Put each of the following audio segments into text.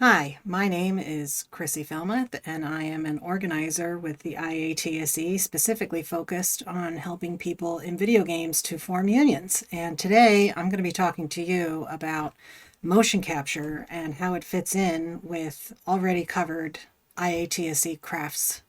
Hi, my name is Chrissy Felmuth, and I am an organizer with the IATSE, specifically focused on helping people in video games to form unions. And today I'm going to be talking to you about motion capture and how it fits in with already covered IATSE crafts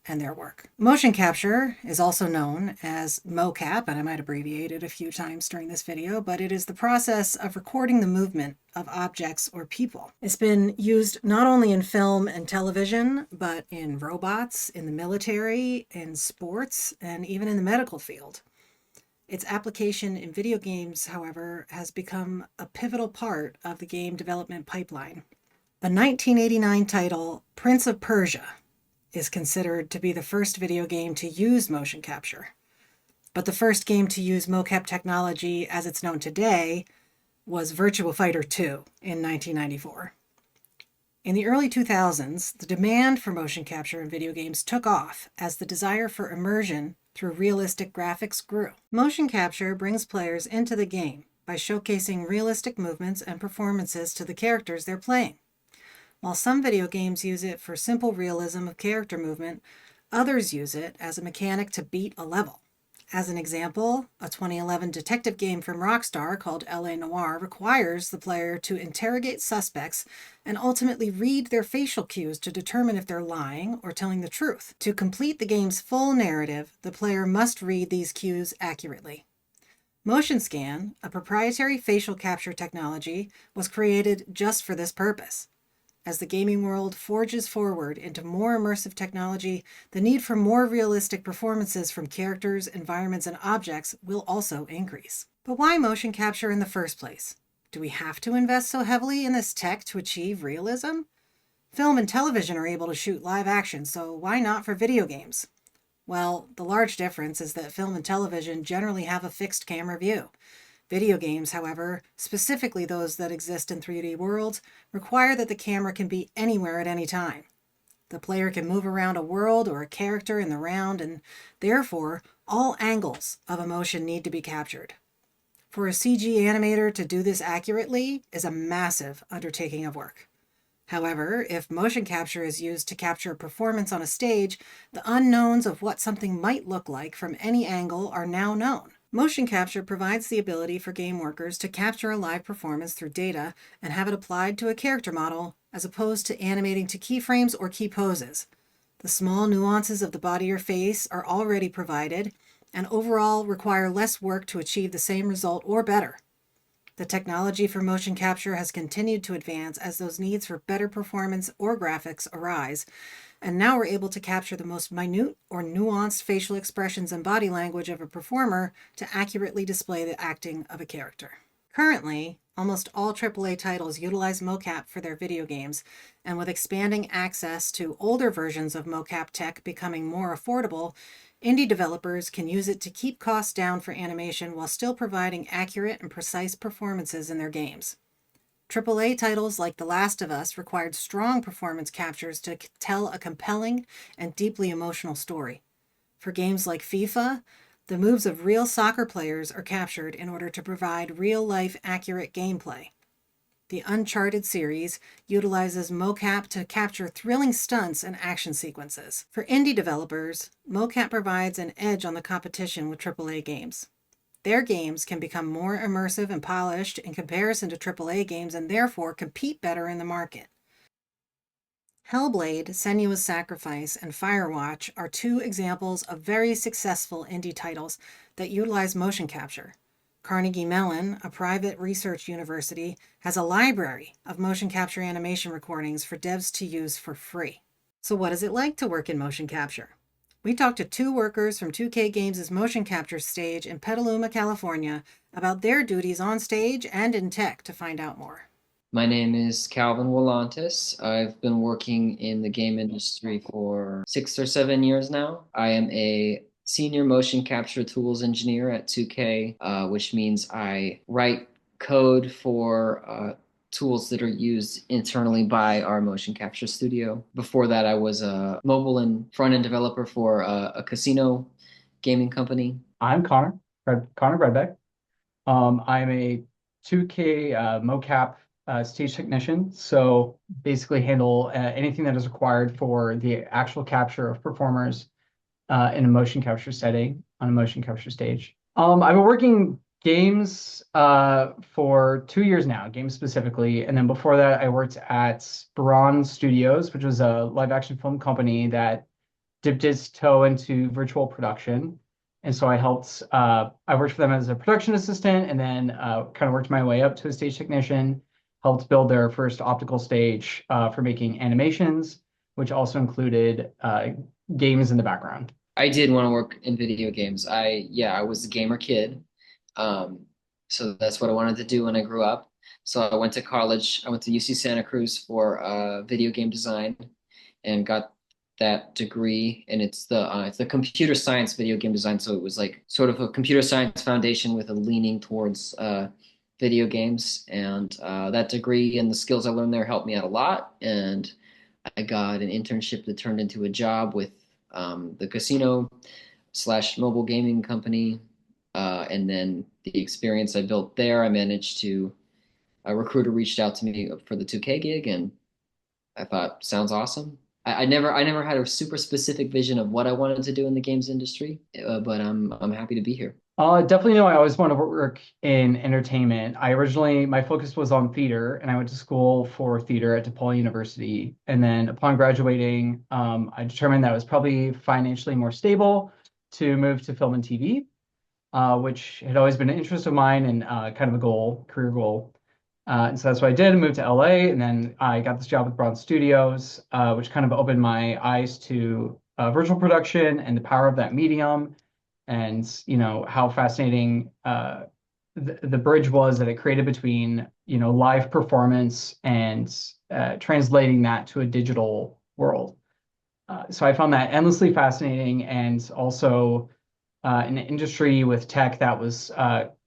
and their work. Motion capture is also known as mocap, and I might abbreviate it a few times during this video, but it is the process of recording the movement of objects or people. It's been used not only in film and television, but in robots, in the military, in sports, and even in the medical field. Its application in video games, however, has become a pivotal part of the game development pipeline. The 1989 title, Prince of Persia, is considered to be the first video game to use motion capture. But the first game to use mocap technology as it's known today was Virtua Fighter 2 in 1994. In the early 2000s, the demand for motion capture in video games took off as the desire for immersion through realistic graphics grew. Motion capture brings players into the game by showcasing realistic movements and performances to the characters they're playing. While some video games use it for simple realism of character movement, others use it as a mechanic to beat a level. As an example, a 2011 detective game from Rockstar called LA Noire requires the player to interrogate suspects and ultimately read their facial cues to determine if they're lying or telling the truth. To complete the game's full narrative, the player must read these cues accurately. Motion Scan, a proprietary facial capture technology, was created just for this purpose. As the gaming world forges forward into more immersive technology, the need for more realistic performances from characters, environments, and objects will also increase. But why motion capture in the first place? Do we have to invest so heavily in this tech to achieve realism? Film and television are able to shoot live action, so why not for video games? Well, the large difference is that film and television generally have a fixed camera view. Video games, however, specifically those that exist in 3D worlds, require that the camera can be anywhere at any time. The player can move around a world or a character in the round, and therefore, all angles of a motion need to be captured. For a CG animator to do this accurately is a massive undertaking of work. However, if motion capture is used to capture a performance on a stage, the unknowns of what something might look like from any angle are now known. Motion capture provides the ability for game workers to capture a live performance through data and have it applied to a character model as opposed to animating to keyframes or key poses. The small nuances of the body or face are already provided and overall require less work to achieve the same result or better. The technology for motion capture has continued to advance as those needs for better performance or graphics arise, and now we're able to capture the most minute or nuanced facial expressions and body language of a performer to accurately display the acting of a character. Currently, almost all AAA titles utilize mocap for their video games, and with expanding access to older versions of mocap tech becoming more affordable, indie developers can use it to keep costs down for animation while still providing accurate and precise performances in their games. AAA titles like The Last of Us required strong performance captures to tell a compelling and deeply emotional story. For games like FIFA, the moves of real soccer players are captured in order to provide real-life accurate gameplay. The Uncharted series utilizes mocap to capture thrilling stunts and action sequences. For indie developers, mocap provides an edge on the competition with AAA games. Their games can become more immersive and polished in comparison to AAA games and therefore compete better in the market. Hellblade, Senua's Sacrifice, and Firewatch are two examples of very successful indie titles that utilize motion capture. Carnegie Mellon, a private research university, has a library of motion capture animation recordings for devs to use for free. So what is it like to work in motion capture? We talked to two workers from 2K Games' motion capture stage in Petaluma, California, about their duties on stage and in tech to find out more. My name is Calvin Willantis. I've been working in the game industry for 6 or 7 years now. I am a senior motion capture tools engineer at 2K, which means I write code for tools that are used internally by our motion capture studio. Before that, I was a mobile and front end developer for a casino gaming company. I'm Connor Redbeck. I'm a 2K mocap stage technician. So basically handle anything that is required for the actual capture of performers in a motion capture setting on a motion capture stage. I've been working games for 2 years now, games specifically. And then before that, I worked at Braun Studios, which was a live action film company that dipped its toe into virtual production. And so I worked for them as a production assistant and then kind of worked my way up to a stage technician, helped build their first optical stage for making animations, which also included games in the background. I did want to work in video games. I was a gamer kid. Um, so that's what I wanted to do when I grew up. So I went to college. I went to UC Santa Cruz for video game design and got that degree. And it's the computer science video game design. So it was like sort of a computer science foundation with a leaning towards video games. And that degree and the skills I learned there helped me out a lot. And I got an internship that turned into a job with the casino slash mobile gaming company. And then the experience I built there, I managed to, a recruiter reached out to me for the 2K gig, and I thought, sounds awesome. I never had a super specific vision of what I wanted to do in the games industry, but I'm happy to be here. Definitely know I always want to work in entertainment. My focus was on theater, and I went to school for theater at DePaul University. And then upon graduating, I determined that it was probably financially more stable to move to film and TV, which had always been an interest of mine and kind of a goal, career goal. And so that's what I did. I moved to LA, and then I got this job with Braun Studios, which kind of opened my eyes to virtual production and the power of that medium, and how fascinating the bridge was that it created between live performance and translating that to a digital world. So I found that endlessly fascinating, and also an industry with tech that was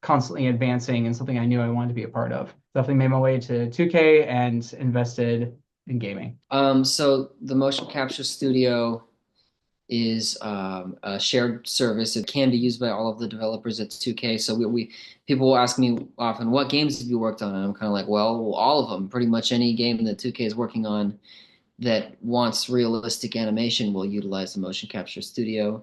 constantly advancing and something I knew I wanted to be a part of. Definitely made my way to 2K and invested in gaming. So the motion capture studio is a shared service. It can be used by all of the developers at 2K. So we people will ask me often, what games have you worked on? And I'm kind of like, well, all of them. Pretty much any game that 2K is working on that wants realistic animation will utilize the motion capture studio.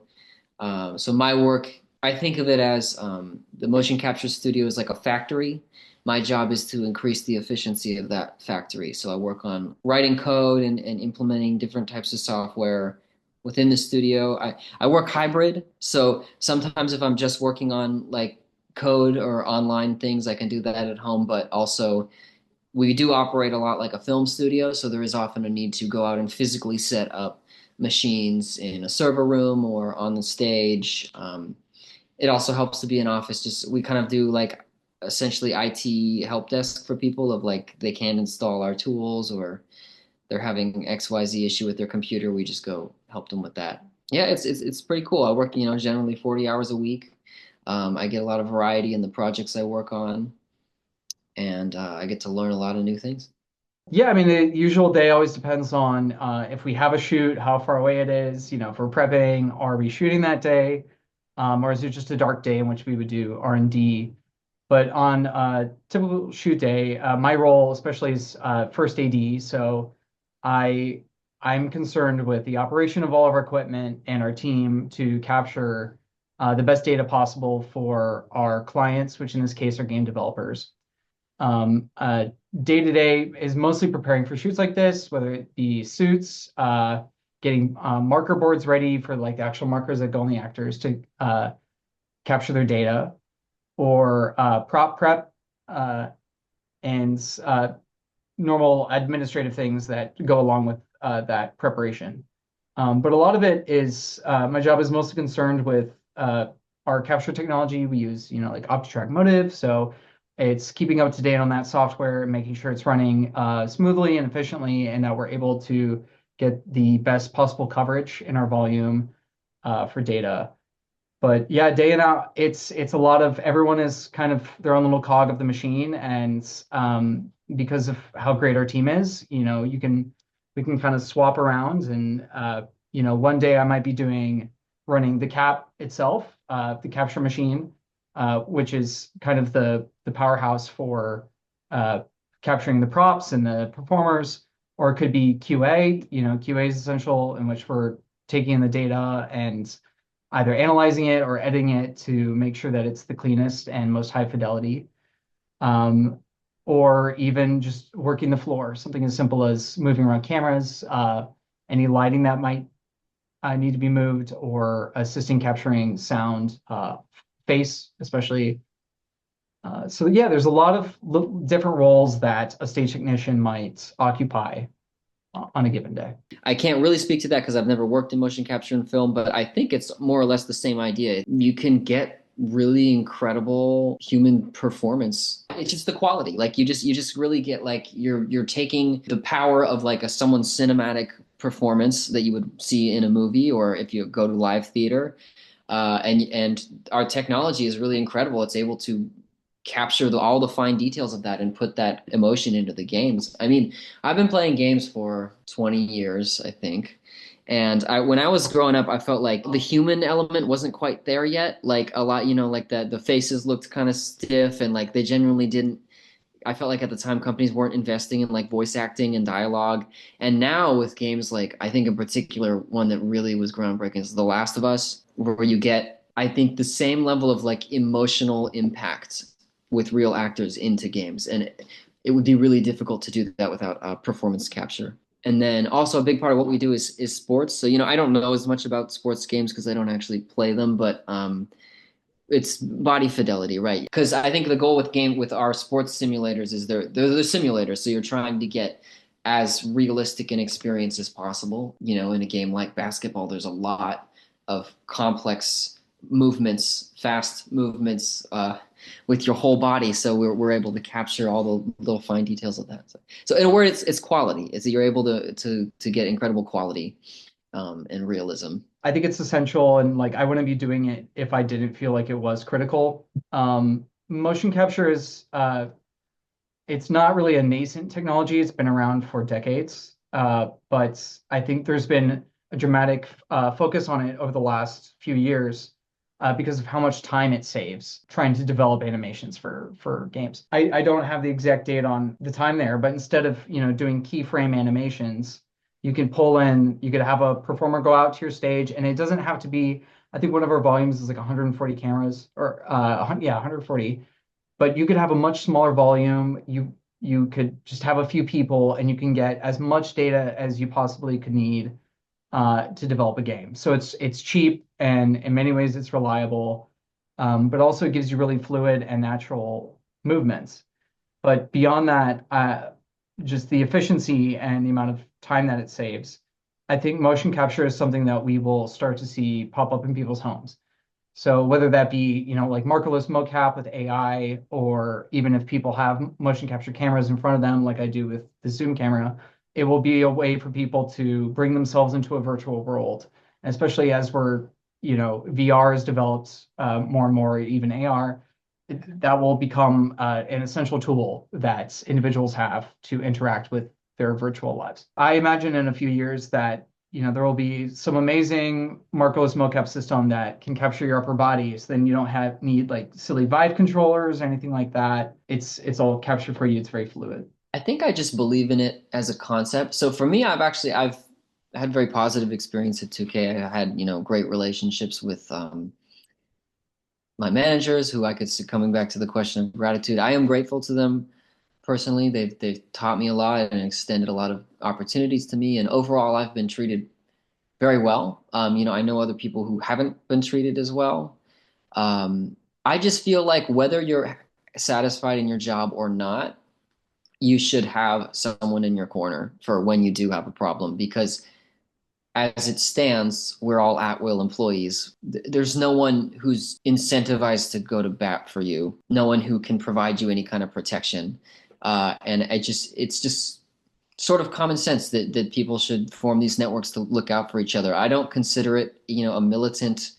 So my work, I think of it as the motion capture studio is like a factory. My job is to increase the efficiency of that factory. So I work on writing code and implementing different types of software within the studio. I work hybrid. So sometimes if I'm just working on like code or online things, I can do that at home. But also we do operate a lot like a film studio. So there is often a need to go out and physically set up machines in a server room or on the stage. It also helps to be an office. Just we kind of do like essentially IT help desk for people of like they can't install our tools or they're having XYZ issue with their computer. We just go help them with that. Yeah, it's pretty cool. I work, generally 40 hours a week. I get a lot of variety in the projects I work on, and I get to learn a lot of new things. Yeah, I mean, the usual day always depends on if we have a shoot, how far away it is, if we're prepping, are we shooting that day? Or is it just a dark day in which we would do R&D? But on a typical shoot day, my role especially is first AD. So I I'm concerned with the operation of all of our equipment and our team to capture the best data possible for our clients, which in this case are game developers. Um, uh, Day to day is mostly preparing for shoots like this, whether it be suits, getting marker boards ready for like the actual markers that go on the actors to capture their data, or prop prep and normal administrative things that go along with that preparation. But a lot of it is my job is mostly concerned with our capture technology. We use, like OptiTrack Motive. So it's keeping up to date on that software and making sure it's running smoothly and efficiently, and that we're able to get the best possible coverage in our volume for data. But yeah, day in out, it's a lot of everyone is kind of their own little cog of the machine, and because of how great our team is, we can kind of swap around, and one day I might be doing running the cap itself, the capture machine, which is kind of the powerhouse for capturing the props and the performers, or it could be QA. QA is essential, in which we're taking in the data and either analyzing it or editing it to make sure that it's the cleanest and most high fidelity. Um, or even just working the floor, something as simple as moving around cameras, any lighting that might need to be moved, or assisting capturing sound, face, especially. So yeah, there's a lot of different roles that a stage technician might occupy on a given day. I can't really speak to that because I've never worked in motion capture and film, but I think it's more or less the same idea. You can get really incredible human performance. It's just the quality. Like you just really get like you're taking the power of like someone's cinematic performance that you would see in a movie or if you go to live theater. And our technology is really incredible. It's able to capture all the fine details of that and put that emotion into the games. I mean, I've been playing games for 20 years, I think. And when I was growing up, I felt like the human element wasn't quite there yet. Like a lot, like the faces looked kind of stiff and like they genuinely didn't. I felt like at the time companies weren't investing in like voice acting and dialogue. And now with games like I think in particular one that really was groundbreaking is The Last of Us, where you get I think the same level of like emotional impact with real actors into games, and it would be really difficult to do that without performance capture. And then also a big part of what we do is sports. So I don't know as much about sports games because I don't actually play them, but it's body fidelity, right? Because I think the goal with our sports simulators is they're the simulators, so you're trying to get as realistic an experience as possible. In a game like basketball, there's a lot of complex movements, fast movements with your whole body, so we're able to capture all the little fine details of that. So in a word, it's quality. It's that you're able to get incredible quality and realism. I think it's essential, and like I wouldn't be doing it if I didn't feel like it was critical. Motion capture is it's not really a nascent technology. It's been around for decades, but I think there's been a dramatic focus on it over the last few years because of how much time it saves trying to develop animations for games. I don't have the exact date on the time there, but instead of doing keyframe animations, you could have a performer go out to your stage, and it doesn't have to be. I think one of our volumes is like 140 cameras, or 140, but you could have a much smaller volume. You could just have a few people, and you can get as much data as you possibly could need to develop a game. So it's cheap, and in many ways it's reliable, but also it gives you really fluid and natural movements. But beyond that, just the efficiency and the amount of time that it saves, I think motion capture is something that we will start to see pop up in people's homes. So whether that be, like markerless mocap with AI, or even if people have motion capture cameras in front of them, like I do with the Zoom camera, it will be a way for people to bring themselves into a virtual world. And especially as VR is developed more and more, even AR, that will become an essential tool that individuals have to interact with their virtual lives. I imagine in a few years that there will be some amazing markerless mocap system that can capture your upper body. So then you don't need like silly Vive controllers or anything like that. It's all captured for you. It's very fluid. I think I just believe in it as a concept. So for me, I've had very positive experience at 2K. I had, great relationships with my managers who I could see. Coming back to the question of gratitude, I am grateful to them personally. They've taught me a lot and extended a lot of opportunities to me. And overall, I've been treated very well. I know other people who haven't been treated as well. I just feel like whether you're satisfied in your job or not, you should have someone in your corner for when you do have a problem, because as it stands, we're all at will employees. There's no one who's incentivized to go to bat for you, no one who can provide you any kind of protection. And it's just sort of common sense that people should form these networks to look out for each other. I don't consider it, a militant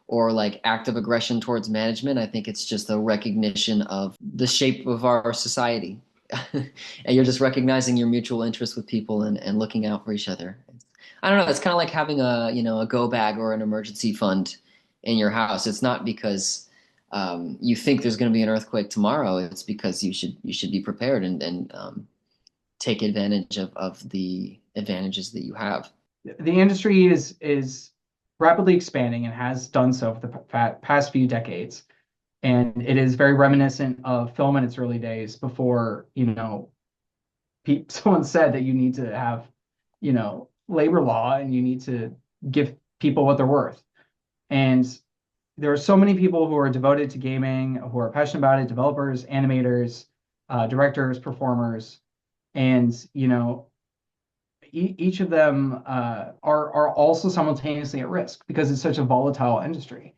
or like active aggression towards management. I think it's just a recognition of the shape of our society. And you're just recognizing your mutual interest with people and looking out for each other. I don't know. It's kind of like having a go bag or an emergency fund in your house. It's not because you think there's going to be an earthquake tomorrow, it's because you should be prepared and take advantage of the advantages that you have. The industry is rapidly expanding and has done so for the past few decades. And it is very reminiscent of film in its early days before, someone said that you need to have, labor law and you need to give people what they're worth. And there are so many people who are devoted to gaming, who are passionate about it, developers, animators, directors, performers, and each of them are also simultaneously at risk because it's such a volatile industry.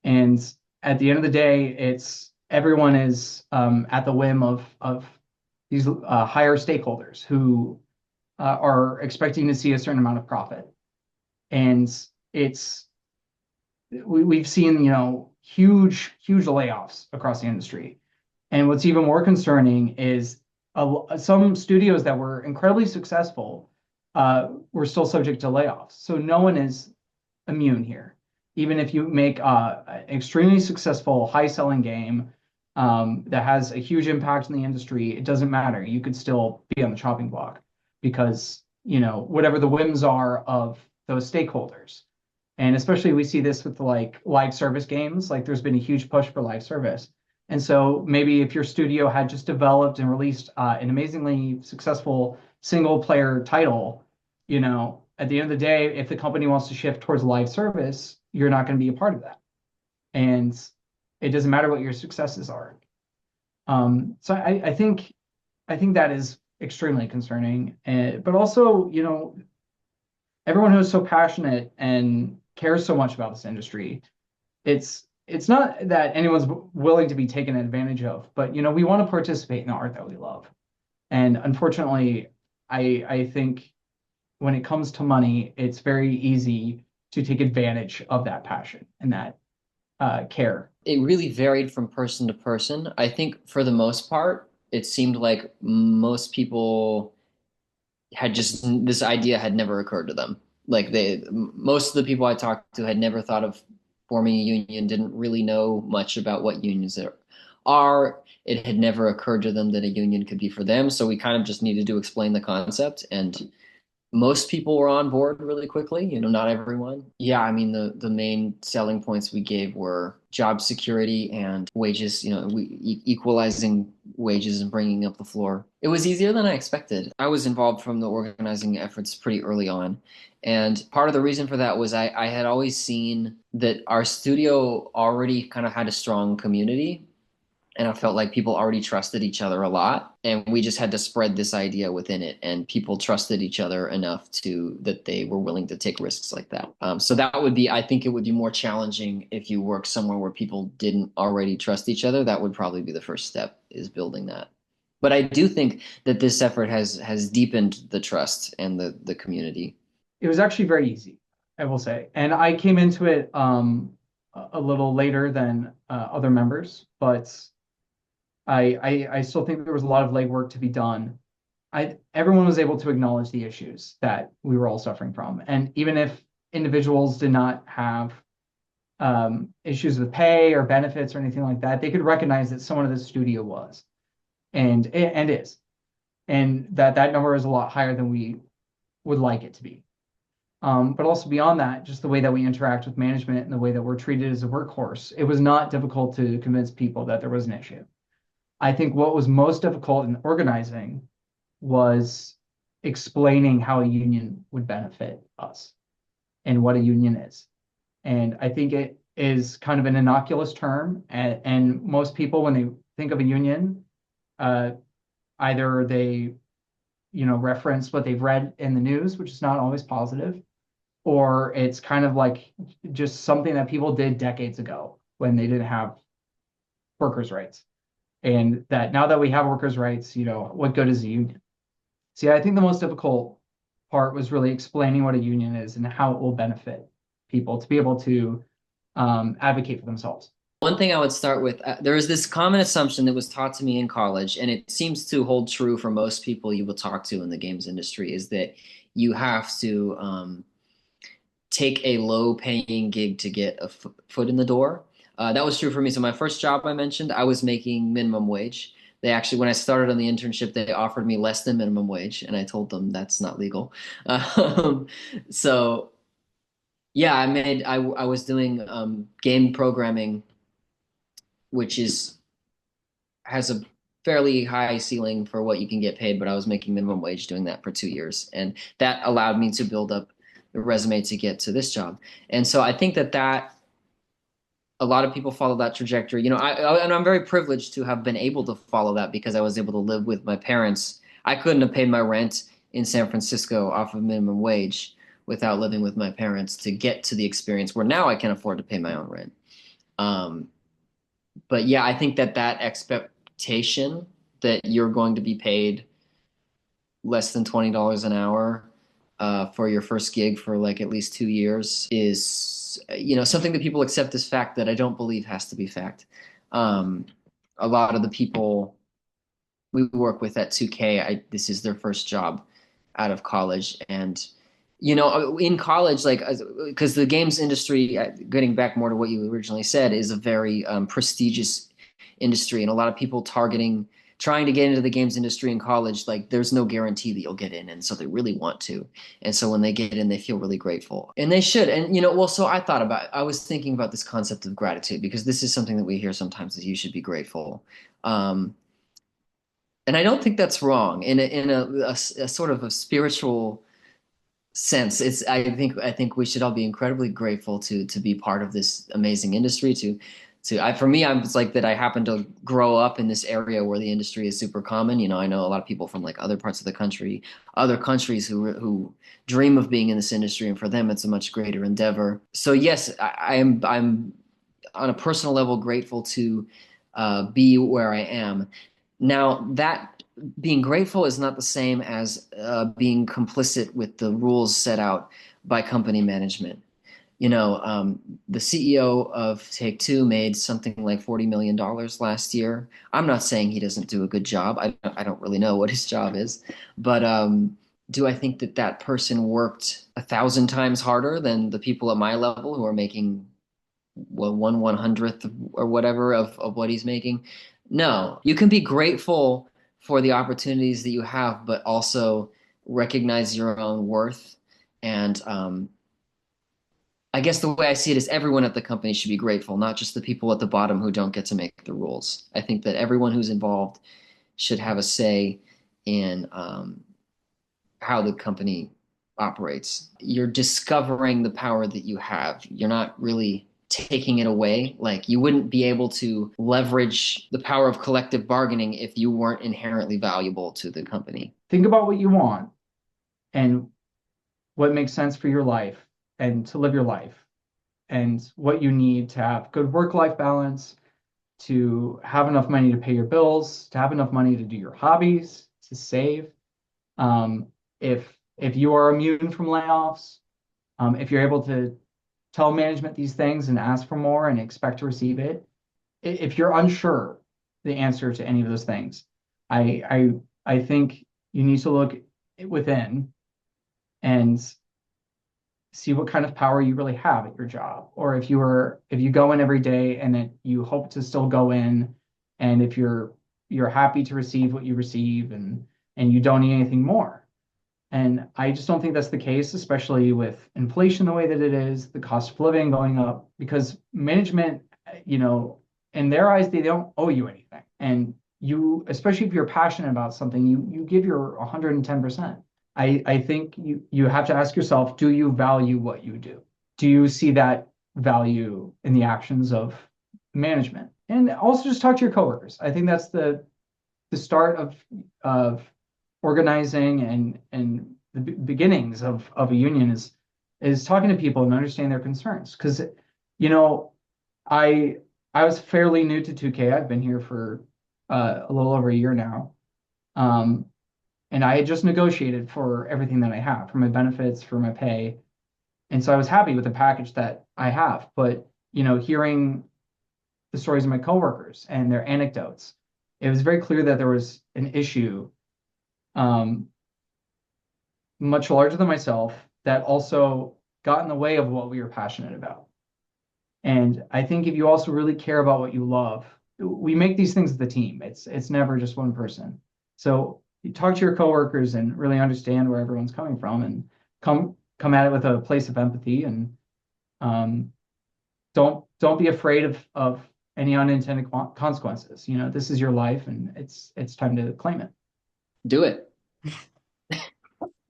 And at the end of the day, it's everyone is at the whim of these higher stakeholders who are expecting to see a certain amount of profit. And it's we've seen, huge layoffs across the industry. And what's even more concerning is some studios that were incredibly successful were still subject to layoffs. So no one is immune here. Even if you make an extremely successful, high-selling game that has a huge impact in the industry, it doesn't matter. You could still be on the chopping block because, whatever the whims are of those stakeholders. And especially we see this with like live service games, like there's been a huge push for live service. And so maybe if your studio had just developed and released an amazingly successful single player title, at the end of the day, if the company wants to shift towards live service, you're not going to be a part of that. And it doesn't matter what your successes are. So I think that is extremely concerning. But also, everyone who's so passionate and cares so much about this industry, it's not that anyone's willing to be taken advantage of, but we want to participate in the art that we love. And unfortunately, I think when it comes to money, it's very easy to take advantage of that passion and that care. It really varied from person to person. I think for the most part, it seemed like most people had just this idea had never occurred to them. Like most of the people I talked to had never thought of forming a union, didn't really know much about what unions are. It had never occurred to them that a union could be for them. So we kind of just needed to explain the concept, and most people were on board really quickly, not everyone. Yeah, I mean the main selling points we gave were job security and wages, equalizing wages and bringing up the floor. It was easier than I expected. I was involved from the organizing efforts pretty early on. And part of the reason for that was I had always seen that our studio already kind of had a strong community, and I felt like people already trusted each other a lot, and we just had to spread this idea within it, and people trusted each other enough to that they were willing to take risks like that. So that would be, I think it would be more challenging if you work somewhere where people didn't already trust each other. That would probably be the first step, is building that. But I do think that this effort has deepened the trust and the community. It was actually very easy, I will say. And I came into it a little later than other members, but I still think there was a lot of legwork to be done. Everyone was able to acknowledge the issues that we were all suffering from. And even if individuals did not have issues with pay or benefits or anything like that, they could recognize that someone at the studio was and is. And that number is a lot higher than we would like it to be. But also beyond that, just the way that we interact with management and the way that we're treated as a workhorse, it was not difficult to convince people that there was an issue. I think what was most difficult in organizing was explaining how a union would benefit us and what a union is. And I think it is kind of an innocuous term. And most people, when they think of a union, either they, reference what they've read in the news, which is not always positive, or it's kind of like just something that people did decades ago when they didn't have workers' rights. And that now that we have workers' rights, what good is a union? See, I think the most difficult part was really explaining what a union is and how it will benefit people to be able to advocate for themselves. One thing I would start with, there is this common assumption that was taught to me in college, and it seems to hold true for most people you will talk to in the games industry, is that you have to take a low paying gig to get a foot in the door. That was true for me. So my first job I mentioned, I was making minimum wage. They actually, when I started on the internship, they offered me less than minimum wage, and I told them that's not legal. Um, so yeah, I was doing game programming, which is has a fairly high ceiling for what you can get paid, but I was making minimum wage doing that for 2 years, and that allowed me to build up the resume to get to this job. And so I think that a lot of people follow that trajectory. And I'm very privileged to have been able to follow that because I was able to live with my parents. I couldn't have paid my rent in San Francisco off of minimum wage without living with my parents to get to the experience where now I can afford to pay my own rent. Um, but yeah, I think that expectation that you're going to be paid less than $20 an hour for your first gig for like at least 2 years is, something that people accept as fact that I don't believe has to be fact. Um, a lot of the people we work with at 2K, this is their first job out of college. And, in college, like, because the games industry, getting back more to what you originally said, is a very prestigious industry. And a lot of people trying to get into the games industry in college, like, there's no guarantee that you'll get in. And so they really want to. And so when they get in, they feel really grateful. And they should. And, well, so I was thinking about this concept of gratitude because this is something that we hear sometimes that you should be grateful. And I don't think that's wrong in a sort of a spiritual sense. I think we should all be incredibly grateful to be part of this amazing industry. For me, I'm it's like that. I happen to grow up in this area where the industry is super common. I know a lot of people from like other parts of the country, other countries who dream of being in this industry, and for them, it's a much greater endeavor. So yes, I'm on a personal level grateful to be where I am. Now, that being grateful is not the same as being complicit with the rules set out by company management. The CEO of Take-Two made something like $40 million last year. I'm not saying he doesn't do a good job. I don't really know what his job is, but do I think that person worked 1,000 times harder than the people at my level who are making one hundredth or whatever of what he's making? No, you can be grateful for the opportunities that you have, but also recognize your own worth. And I guess the way I see it is everyone at the company should be grateful, not just the people at the bottom who don't get to make the rules. I think that everyone who's involved should have a say in how the company operates. You're discovering the power that you have. You're not really taking it away. Like, you wouldn't be able to leverage the power of collective bargaining if you weren't inherently valuable to the company. Think about what you want and what makes sense for your life and to live your life and what you need to have good work-life balance, to have enough money to pay your bills, to have enough money to do your hobbies, to save. Um, if you are immune from layoffs, if you're able to tell management these things and ask for more and expect to receive it, if you're unsure the answer to any of those things, I think you need to look within and see what kind of power you really have at your job. Or if you go in every day and that you hope to still go in, and if you're happy to receive what you receive and you don't need anything more. And I just don't think that's the case, especially with inflation the way that it is, the cost of living going up, because management, in their eyes, they don't owe you anything. And you, especially if you're passionate about something, you give your 110%. I think you have to ask yourself, do you value what you do? Do you see that value in the actions of management? And also just talk to your coworkers. I think that's the start of organizing and the beginnings of a union is talking to people and understanding their concerns. Because I I was fairly new to 2K. I've been here for a little over a year now. Um, and I had just negotiated for everything that I have, for my benefits, for my pay. And so I was happy with the package that I have. But, hearing the stories of my coworkers and their anecdotes, it was very clear that there was an issue um, much larger than myself that also got in the way of what we were passionate about. And I think if you also really care about what you love, we make these things as a team. It's never just one person. So you talk to your coworkers and really understand where everyone's coming from, and come at it with a place of empathy, and um, don't be afraid of any unintended consequences. You know, this is your life, and it's time to claim it. Do it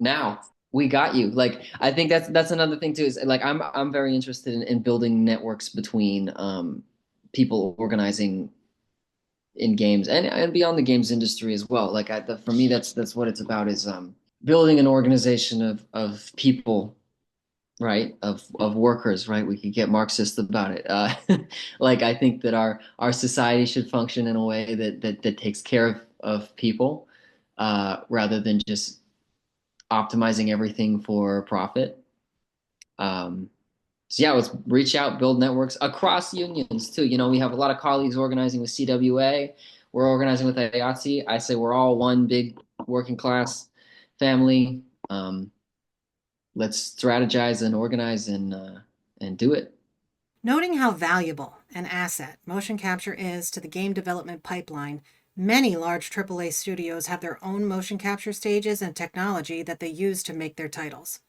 now. We got you. Like, I think that's another thing too, is like I'm very interested in building networks between people organizing in games and beyond the games industry as well. Like for me, that's what it's about, is building an organization of people, right? Of workers, right? We could get Marxist about it. Like, I think that our society should function in a way that takes care of people, rather than just optimizing everything for profit. Um, so yeah, let's reach out, build networks across unions too. You know, we have a lot of colleagues organizing with CWA. We're organizing with IATSE. I say we're all one big working class family. Let's strategize and organize and do it. Noting how valuable an asset motion capture is to the game development pipeline, many large AAA studios have their own motion capture stages and technology that they use to make their titles.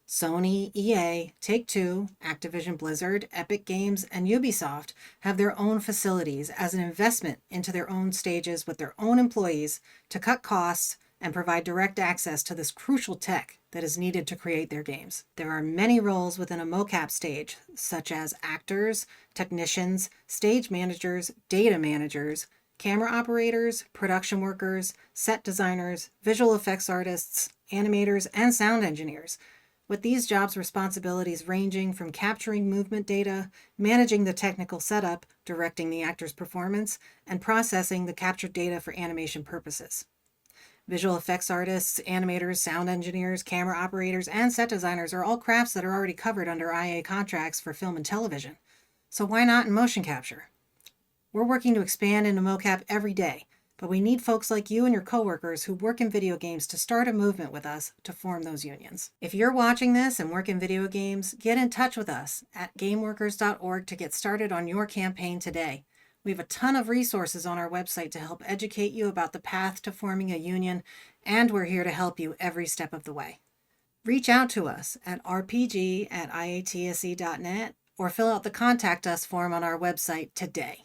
Sony, EA, Take-Two, Activision Blizzard, Epic Games, and Ubisoft have their own facilities as an investment into their own stages with their own employees to cut costs and provide direct access to this crucial tech that is needed to create their games. There are many roles within a mocap stage, such as actors, technicians, stage managers, data managers, camera operators, production workers, set designers, visual effects artists, animators, and sound engineers, with these jobs' responsibilities ranging from capturing movement data, managing the technical setup, directing the actor's performance, and processing the captured data for animation purposes. Visual effects artists, animators, sound engineers, camera operators, and set designers are all crafts that are already covered under IA contracts for film and television. So why not in motion capture? We're working to expand into mocap every day, but we need folks like you and your coworkers who work in video games to start a movement with us to form those unions. If you're watching this and work in video games, get in touch with us at gameworkers.org to get started on your campaign today. We have a ton of resources on our website to help educate you about the path to forming a union, and we're here to help you every step of the way. Reach out to us at rpg@iatse.net or fill out the Contact Us form on our website today.